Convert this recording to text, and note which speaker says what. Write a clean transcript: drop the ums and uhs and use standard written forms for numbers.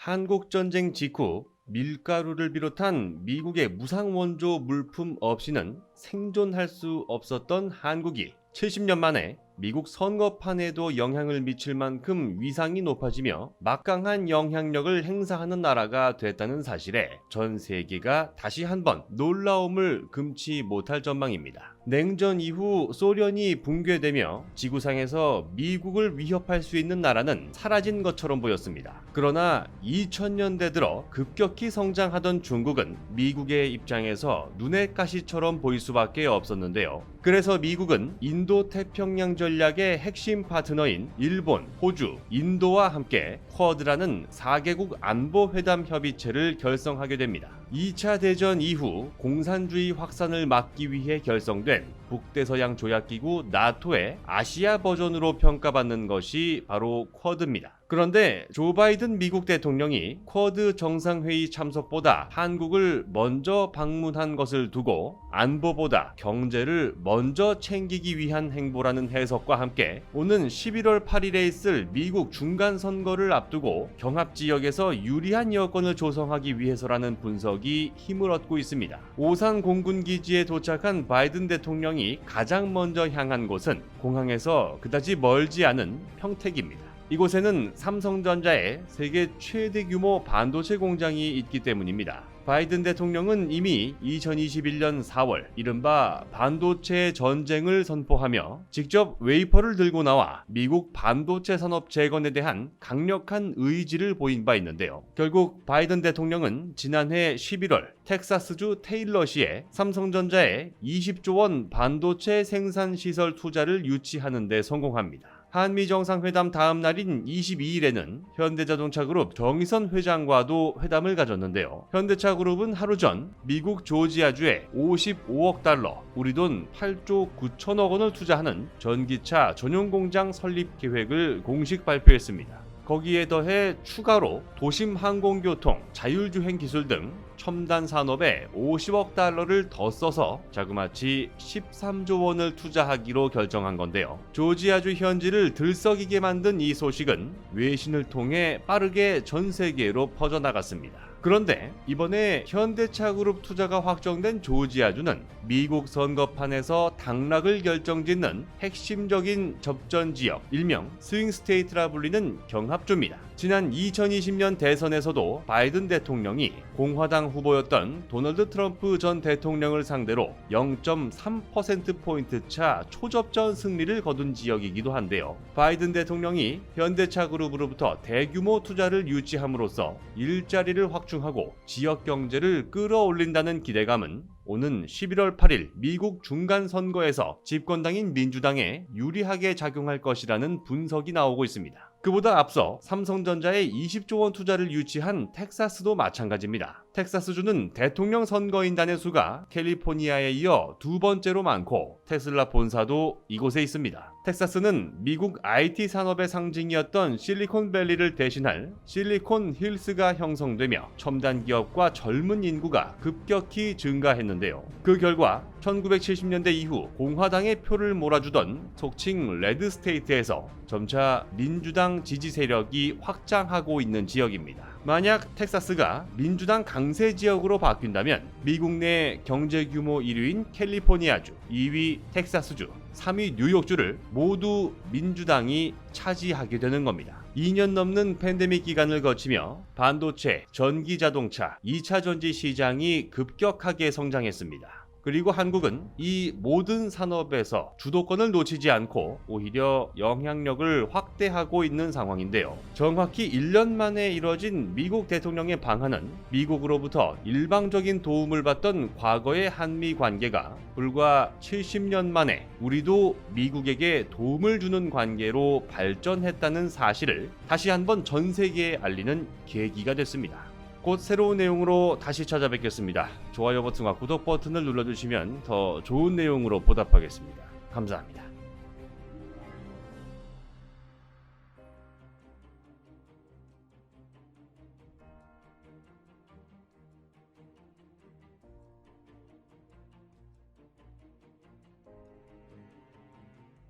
Speaker 1: 한국전쟁 직후 밀가루를 비롯한 미국의 무상원조 물품 없이는 생존할 수 없었던 한국이 70년 만에 미국 선거판에도 영향을 미칠 만큼 위상이 높아지며 막강한 영향력을 행사하는 나라가 됐다는 사실에 전 세계가 다시 한번 놀라움을 금치 못할 전망입니다. 냉전 이후 소련이 붕괴되며 지구상에서 미국을 위협할 수 있는 나라는 사라진 것처럼 보였습니다. 그러나 2000년대 들어 급격히 성장하던 중국은 미국의 입장에서 눈의 가시처럼 보일 수밖에 없었는데요. 그래서 미국은 인도-태평양 전략의 핵심 파트너인 일본, 호주, 인도와 함께 쿼드라는 4개국 안보회담 협의체를 결성하게 됩니다. 2차 대전 이후 공산주의 확산을 막기 위해 결성된 북대서양 조약기구 나토의 아시아 버전으로 평가받는 것이 바로 쿼드입니다. 그런데 조 바이든 미국 대통령이 쿼드 정상회의 참석보다 한국을 먼저 방문한 것을 두고 안보보다 경제를 먼저 챙기기 위한 행보라는 해석과 함께 오는 11월 8일에 있을 미국 중간선거를 앞두고 경합지역에서 유리한 여건을 조성하기 위해서라는 분석이 힘을 얻고 있습니다. 오산 공군기지에 도착한 바이든 대통령이 가장 먼저 향한 곳은 공항에서 그다지 멀지 않은 평택입니다. 이곳에는 삼성전자의 세계 최대 규모 반도체 공장이 있기 때문입니다. 바이든 대통령은 이미 2021년 4월 이른바 반도체 전쟁을 선포하며 직접 웨이퍼를 들고 나와 미국 반도체 산업 재건에 대한 강력한 의지를 보인 바 있는데요. 결국 바이든 대통령은 지난해 11월 텍사스주 테일러시에 삼성전자의 20조 원 반도체 생산 시설 투자를 유치하는 데 성공합니다. 한미 정상회담 다음 날인 22일에는 현대자동차그룹 정의선 회장과도 회담을 가졌는데요. 현대차그룹은 하루 전 미국 조지아주에 55억 달러, 우리 돈 8조 9천억 원을 투자하는 전기차 전용 공장 설립 계획을 공식 발표했습니다. 거기에 더해 추가로 도심 항공교통, 자율주행 기술 등 첨단 산업에 50억 달러를 더 써서 자그마치 13조 원을 투자하기로 결정한 건데요. 조지아주 현지를 들썩이게 만든 이 소식은 외신을 통해 빠르게 전 세계로 퍼져나갔습니다. 그런데 이번에 현대차그룹 투자가 확정된 조지아주는 미국 선거판에서 당락을 결정짓는 핵심적인 접전지역, 일명 스윙스테이트라 불리는 경합주입니다. 지난 2020년 대선에서도 바이든 대통령이 공화당 후보였던 도널드 트럼프 전 대통령을 상대로 0.3%포인트 차 초접전 승리를 거둔 지역이기도 한데요. 바이든 대통령이 현대차그룹으로부터 대규모 투자를 유치함으로써 일자리를 확충하고 지역 경제를 끌어올린다는 기대감은 오는 11월 8일 미국 중간선거에서 집권당인 민주당에 유리하게 작용할 것이라는 분석이 나오고 있습니다. 그보다 앞서 삼성전자의 20조 원 투자를 유치한 텍사스도 마찬가지입니다. 텍사스주는 대통령 선거인단의 수가 캘리포니아에 이어 두 번째로 많고 테슬라 본사도 이곳에 있습니다. 텍사스는 미국 IT 산업의 상징이었던 실리콘밸리를 대신할 실리콘 힐스가 형성되며 첨단 기업과 젊은 인구가 급격히 증가했는데요. 그 결과 1970년대 이후 공화당의 표를 몰아주던 속칭 레드스테이트에서 점차 민주당 지지 세력이 확장하고 있는 지역입니다. 만약 텍사스가 민주당 강세 지역으로 바뀐다면 미국 내 경제 규모 1위인 캘리포니아주, 2위 텍사스주, 3위 뉴욕주를 모두 민주당이 차지하게 되는 겁니다. 2년 넘는 팬데믹 기간을 거치며 반도체, 전기자동차, 2차 전지 시장이 급격하게 성장했습니다. 그리고 한국은 이 모든 산업에서 주도권을 놓치지 않고 오히려 영향력을 확대하고 있는 상황인데요. 정확히 1년 만에 이뤄진 미국 대통령의 방한은 미국으로부터 일방적인 도움을 받던 과거의 한미 관계가 불과 70년 만에 우리도 미국에게 도움을 주는 관계로 발전했다는 사실을 다시 한번 전 세계에 알리는 계기가 됐습니다. 곧 새로운 내용으로 다시 찾아뵙겠습니다. 좋아요 버튼과 구독 버튼을 눌러주시면 더 좋은 내용으로 보답하겠습니다. 감사합니다.